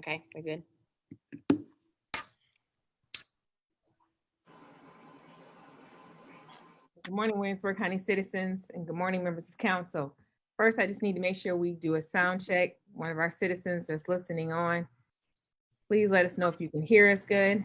Okay, we're good. Good morning, Williamsburg County citizens, and good morning, members of council. First, I just need to make sure we do a sound check. One of our citizens that's listening on, please let us know if you can hear us good.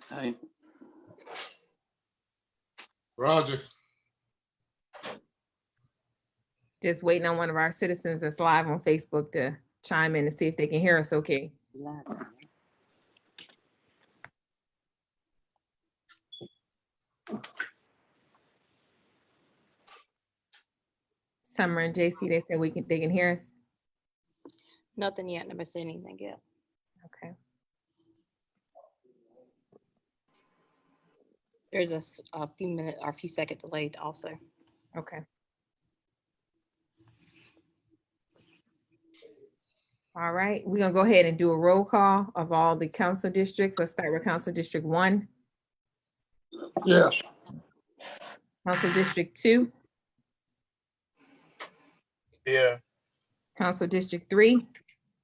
Hey, Roger. Just waiting on one of our citizens that's live on Facebook to chime in and see if they can hear us okay. Summer and JC, they said they can hear us. Nothing yet. Never seen anything yet. Okay. There's a few minute or a few second delayed also. Okay. All right, we're gonna go ahead and do a roll call of all the council districts. Let's start with Council District 1, Yes. Council District 2, Here. Council District 3,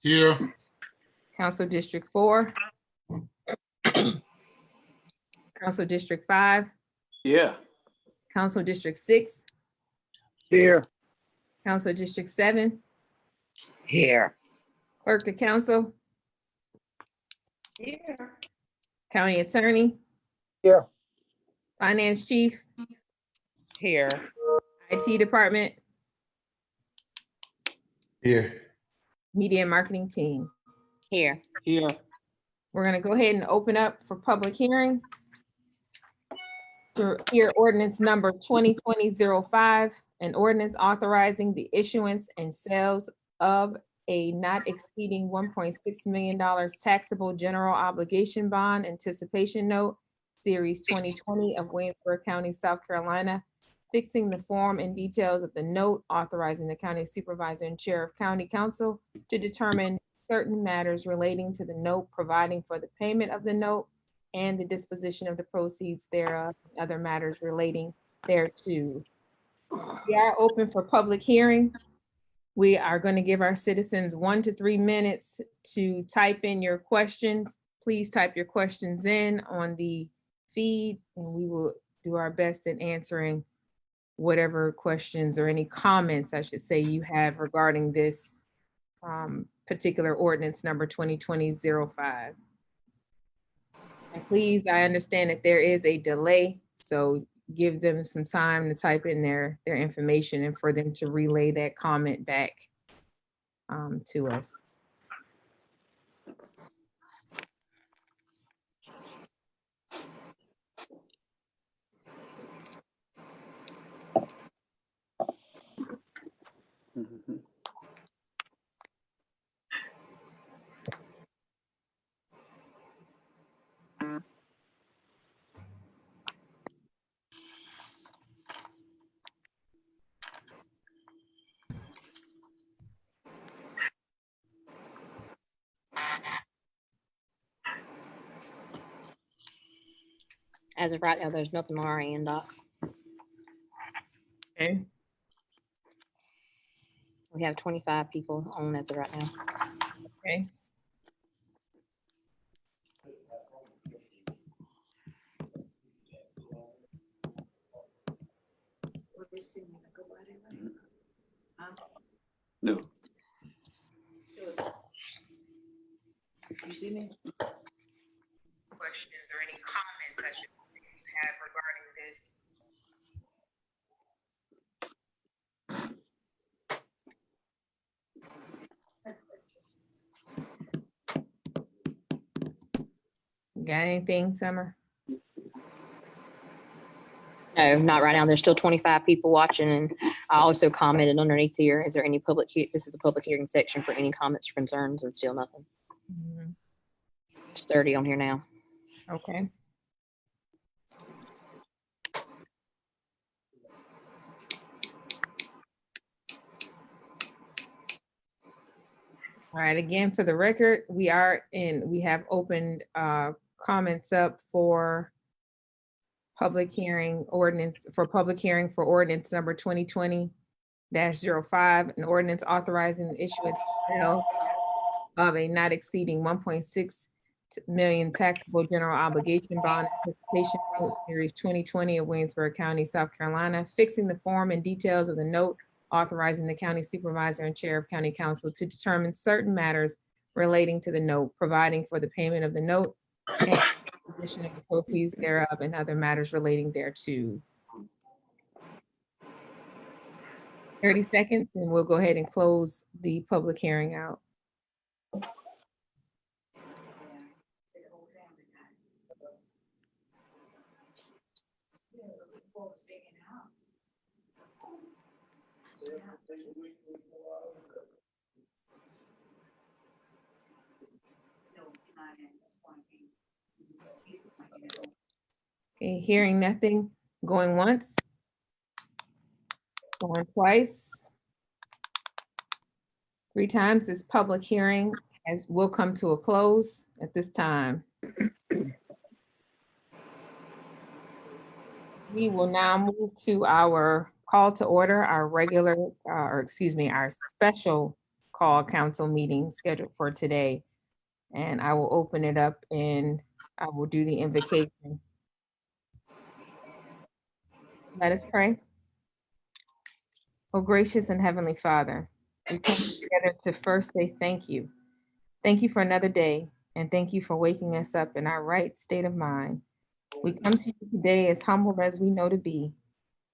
Here. Council District 4, Council District 5, yeah, Council District 6, Here. Council District 7, Here. Clerk to Council, Here. County Attorney, Here. Finance Chief, Here. IT Department, Here. Media and Marketing Team. Here. Here. We're gonna go ahead and open up for public hearing to hear ordinance number 2020-05, an ordinance authorizing the issuance and sales of a not exceeding $1.6 million taxable general obligation bond anticipation note, Series 2020 of Williamsburg County, South Carolina, fixing the form and details of the note, authorizing the county supervisor and chair of county council to determine certain matters relating to the note, providing for the payment of the note and the disposition of the proceeds thereof, and other matters relating thereto. We are open for public hearing. We are going to give our citizens 1 to 3 minutes to type in your questions. Please type your questions in on the feed, and we will do our best at answering whatever questions or any comments, I should say, you have regarding this particular ordinance number 2020-05. And please, I understand that there is a delay, so give them some time to type in their information and for them to relay that comment back to us. mhm. As of right now, there's nothing on our end, Doc. Okay, We have 25 people on as of right now. okay. No, You see me? Questions or any comments I should have regarding this? Got anything, Summer? No, not right now. There's still 25 people watching, and I also commented underneath here. Is there any this is the public hearing section for any comments or concerns, and still nothing. Mhm. It's 30 on here now. Okay. All right, again, for the record, we have opened comments up for public hearing for ordinance number 2020-05, an ordinance authorizing the issuance of of a not exceeding 1.6 million taxable general obligation bond anticipation note series 2020 of Williamsburg County, South Carolina, fixing the form and details of the note, authorizing the county supervisor and chair of county council to determine certain matters relating to the note, providing for the payment of the note and disposition of the proceeds thereof and other matters relating thereto. 30 seconds, and we'll go ahead and close the public hearing out. Okay, hearing nothing, going once, going twice, 3 times. This public hearing will come to a close at this time. We will now move to our call to order, our regular, our special call council meeting scheduled for today. And I will open it up and I will do the invocation. Let us pray. Oh, gracious and heavenly Father, we come together to first say thank you. Thank you for another day, and thank you for waking us up in our right state of mind. We come to you today as humble as we know to be,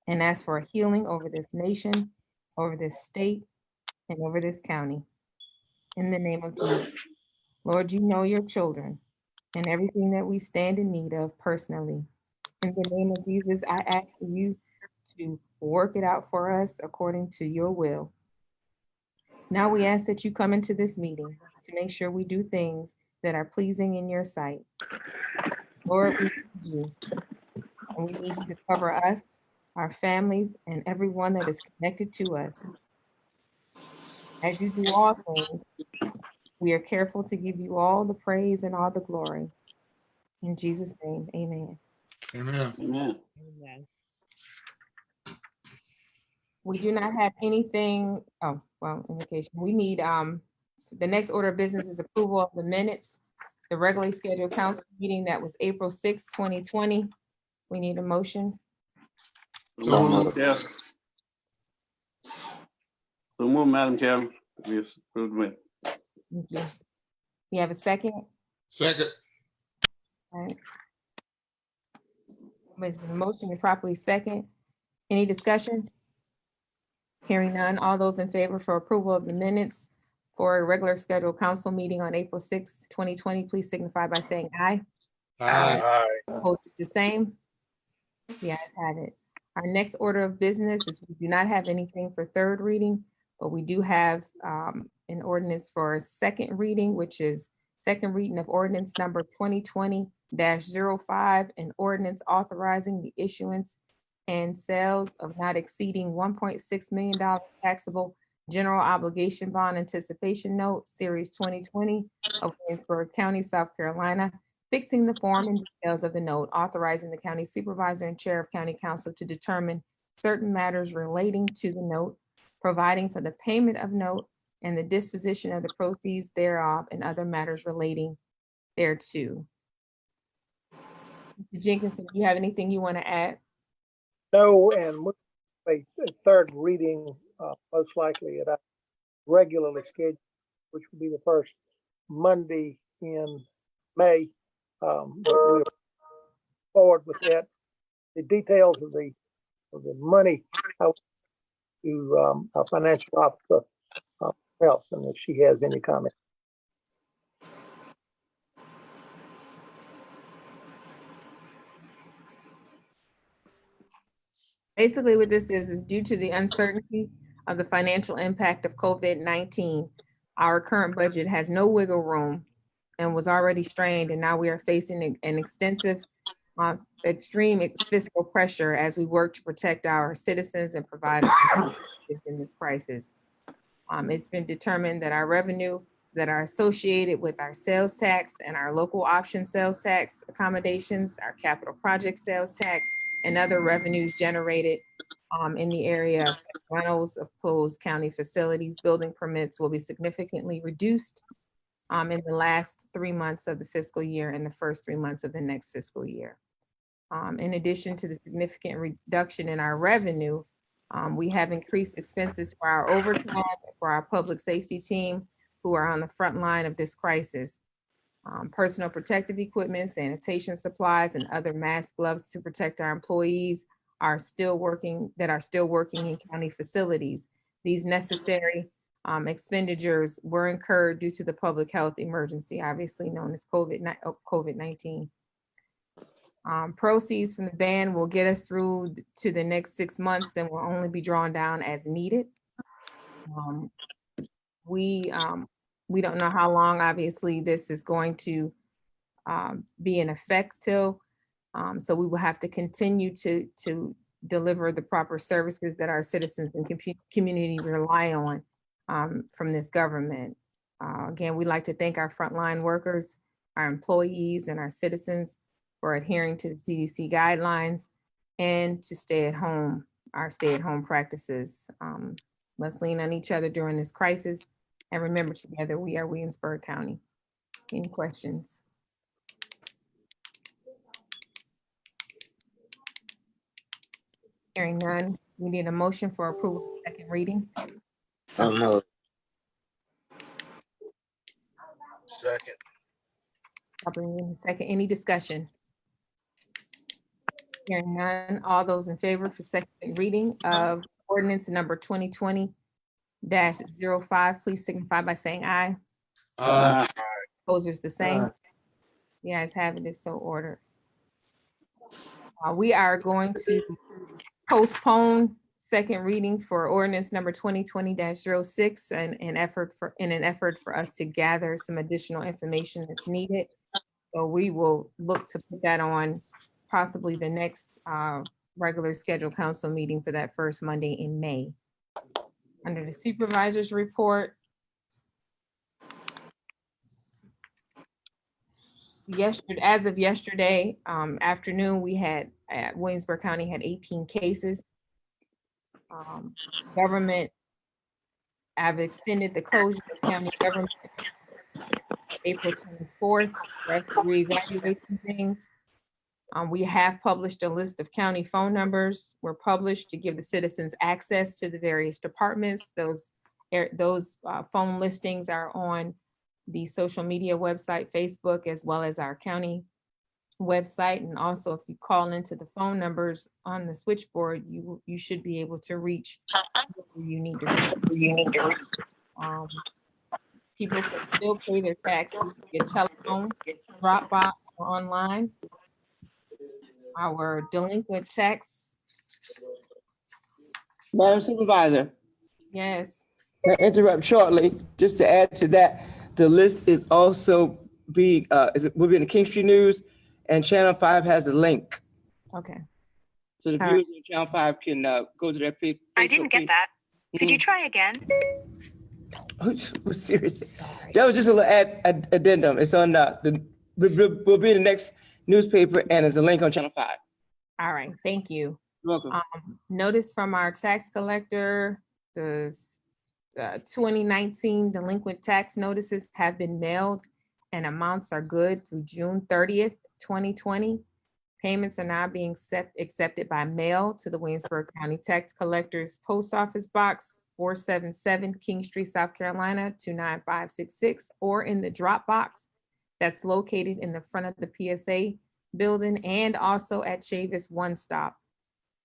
and ask for a healing over this nation, over this state, and over this county. In the name of Jesus. Lord, you know your children and everything that we stand in need of personally. In the name of Jesus, I ask for you to work it out for us according to your will. Now we ask that you come into this meeting to make sure we do things that are pleasing in your sight. Lord, we need you, and we need you to cover us, our families, and everyone that is connected to us. As you do all things, we are careful to give you all the praise and all the glory. In Jesus' name, amen. Amen. Amen. We do not have anything, invocation. We need, the next order of business is approval of the minutes. The regularly scheduled council meeting that was April 6, 2020. We need a motion. So moved, Chair. So moved, Madam Chairman. We have approved the minute. Thank you. We have a second. Second. All right. There's been a motion and properly second. Any discussion? Hearing none. All those in favor for approval of the minutes for a regular scheduled council meeting on April 6, 2020, please signify by saying aye. Aye. Opposed, is the same. The ayes have it. Our next order of business is we do not have anything for third reading, but we do have an ordinance for second reading, which is second reading of ordinance number 2020-05, an ordinance authorizing the issuance and sales of not exceeding $1.6 million taxable general obligation bond anticipation note, series 2020 of Williamsburg County, South Carolina, fixing the form and details of the note, authorizing the county supervisor and chair of county council to determine certain matters relating to the note, providing for the payment of note and the disposition of the proceeds thereof and other matters relating thereto. Mr. Jenkinson, do you have anything you want to add? No, and a third reading, most likely at a regularly scheduled, which will be the first Monday in May. But we'll forward with that. The details of the money to our financial officer, Nelson, if she has any comment. Basically, what this is due to the uncertainty of the financial impact of COVID-19. Our current budget has no wiggle room and was already strained, and now we are facing an extensive, extreme fiscal pressure as we work to protect our citizens and provide in this crisis. It's been determined that our revenue that are associated with our sales tax and our local option sales tax accommodations, our capital project sales tax, and other revenues generated in the area of rentals of closed county facilities, building permits will be significantly reduced. in the last 3 months of the fiscal year and the first 3 months of the next fiscal year. In addition to the significant reduction in our revenue, we have increased expenses for our overtime, for our public safety team who are on the front line of this crisis. Personal protective equipment, sanitation supplies, and other masks, gloves to protect our employees are still working in county facilities. These necessary expenditures were incurred due to the public health emergency, obviously known as COVID-19. Proceeds from the ban will get us through to the next 6 months and will only be drawn down as needed. We don't know how long, obviously, this is going to be in effect till. So we will have to continue to deliver the proper services that our citizens and community rely on from this government. Again, we'd like to thank our frontline workers, our employees, and our citizens for adhering to the CDC guidelines and to our stay-at-home practices. Let's lean on each other during this crisis. And remember, together we are Williamsburg County. Any questions? Hearing none, we need a motion for approval of second reading. So moved. Second. Properly moved in second, any discussion? Hearing none, all those in favor for second reading of ordinance number 2020-05, please signify by saying aye. Aye. Opposers the same. The ayes have it, it's so ordered. We are going to postpone second reading for ordinance number 2020-06 in an effort for us to gather some additional information that's needed. So we will look to put that on possibly the next regular scheduled council meeting for that first Monday in May. Under the supervisor's report, as of yesterday afternoon, Williamsburg County had 18 cases. Government, I've extended the closure of county government April 24th for us to reevaluate some things. We have published a list of county phone numbers. Were published to give the citizens access to the various departments. Those phone listings are on the social media website, Facebook, as well as our county website. And also, if you call into the phone numbers on the switchboard, you should be able to reach who you need to reach. People can still pay their taxes via telephone, Dropbox, or online. Our delinquent tax, Madam Supervisor, yes, can I interrupt shortly, just to add to that, the list is also will be in the King Street News, and Channel 5 has a link. okay. So the All viewers on Channel 5 can go to their page. I didn't get that. Could you try again? Seriously, that was just a little addendum. It's on will be in the next newspaper, and there's a link on Channel 5. All right, thank you. You're welcome. Notice from our tax collector, the 2019 delinquent tax notices have been mailed and amounts are good through June 30th, 2020. Payments are now being accepted by mail to the Williamsburg County Tax Collector's Post Office Box 477 King Street, South Carolina 29566, or in the drop box that's located in the front of the PSA building and also at Chavis One Stop.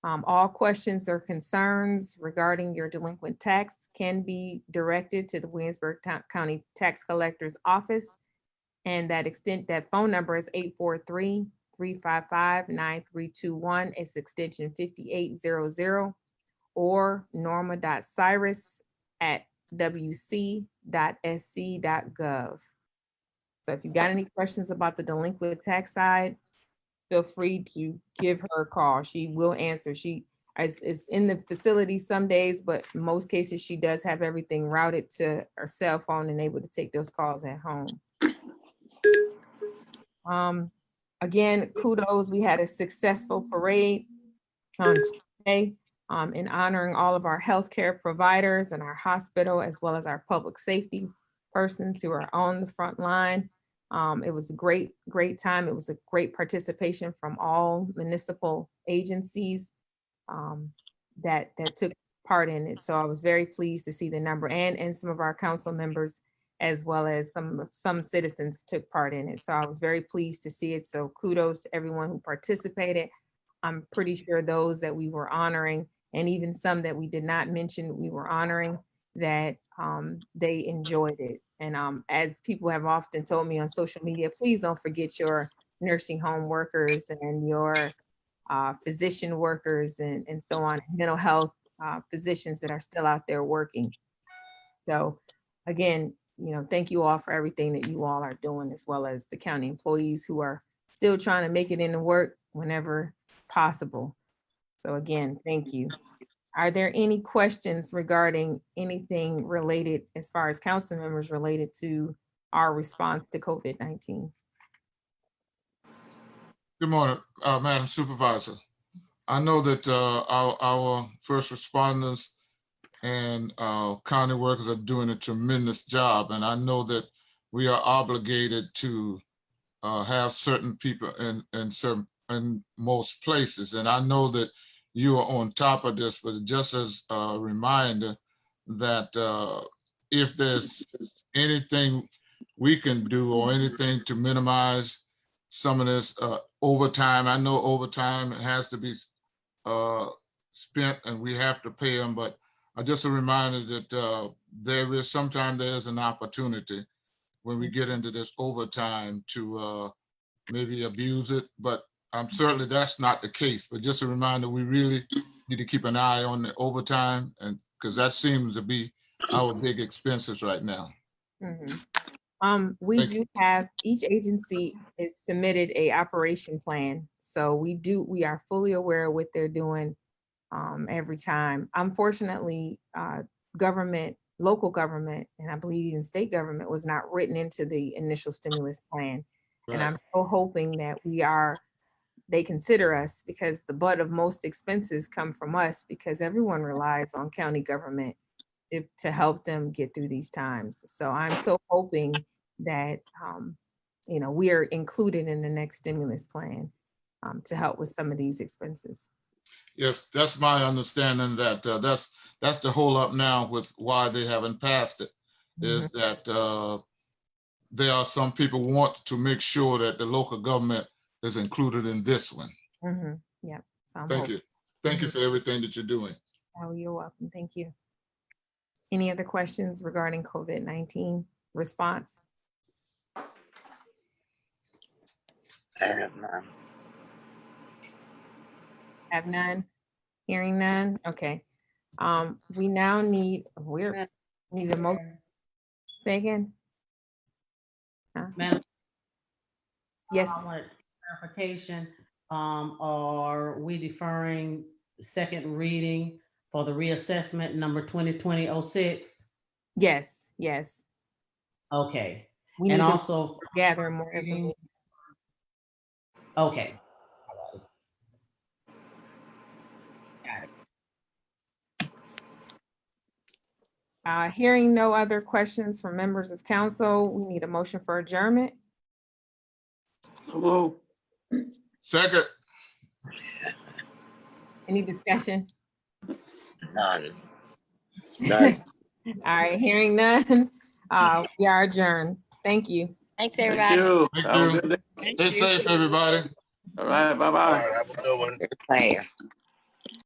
All questions or concerns regarding your delinquent tax can be directed to the Williamsburg County Tax Collector's Office. And that phone number is 843-355-9321. It's extension 5800, or norma.cyrus@wc.sc.gov. So if you got any questions about the delinquent tax side, feel free to give her a call. She will answer. She is in the facility some days, but in most cases she does have everything routed to her cell phone and able to take those calls at home. Again, kudos. We had a successful parade on Tuesday in honoring all of our healthcare providers and our hospital, as well as our public safety persons who are on the front line. It was a great time. It was a great participation from all municipal agencies that took part in it. So I was very pleased to see the number, and some of our council members, as well as some citizens took part in it. So I was very pleased to see it. So kudos to everyone who participated. I'm pretty sure those that we were honoring, and even some that we did not mention we were honoring, that they enjoyed it. And as people have often told me on social media, please don't forget your nursing home workers and your physician workers and so on, mental health physicians that are still out there working. So again, thank you all for everything that you all are doing, as well as the county employees who are still trying to make it into work whenever possible. So again, thank you. Are there any questions regarding anything related, as far as council members, related to our response to COVID-19? Good morning, Madam Supervisor. I know that our first responders and county workers are doing a tremendous job, and I know that we are obligated to have certain people in most places, and I know that you are on top of this, but just as a reminder that if there's anything we can do or anything to minimize some of this overtime, I know overtime has to be spent and we have to pay them, but just a reminder that sometimes there's an opportunity when we get into this overtime to maybe abuse it, but certainly that's not the case. But just a reminder, we really need to keep an eye on the overtime, and because that seems to be our big expenses right now. We do have, each agency has submitted a operation plan. So we are fully aware of what they're doing every time. Unfortunately, local government, and I believe even state government, was not written into the initial stimulus plan. Right. And I'm so hoping that they consider us, because the butt of most expenses come from us, because everyone relies on county government to help them get through these times. So I'm so hoping that we are included in the next stimulus plan to help with some of these expenses. Yes, that's my understanding, that that's the hold up now with why they haven't passed it, is that there are some people want to make sure that the local government is included in this one. Yeah. So Thank you. Thank you for everything that you're doing. Oh, you're welcome. Thank you. Any other questions regarding COVID-19 response? I have none. Have none? Hearing none? Okay. We now need a motion. Say again? Madam, Yes. I wanted clarification. Are we deferring second reading for the reassessment number 2020-06? Yes. Okay. We And need to also gather more information. okay. Hearing no other questions from members of council, we need a motion for adjournment. So moved. Second. Any discussion? None. All right, hearing none, we are adjourned. Thank you. Thanks, Thank everybody. you. Thank Have a you. good day. Stay safe, everybody. All right, All bye-bye. right, have a good one. There.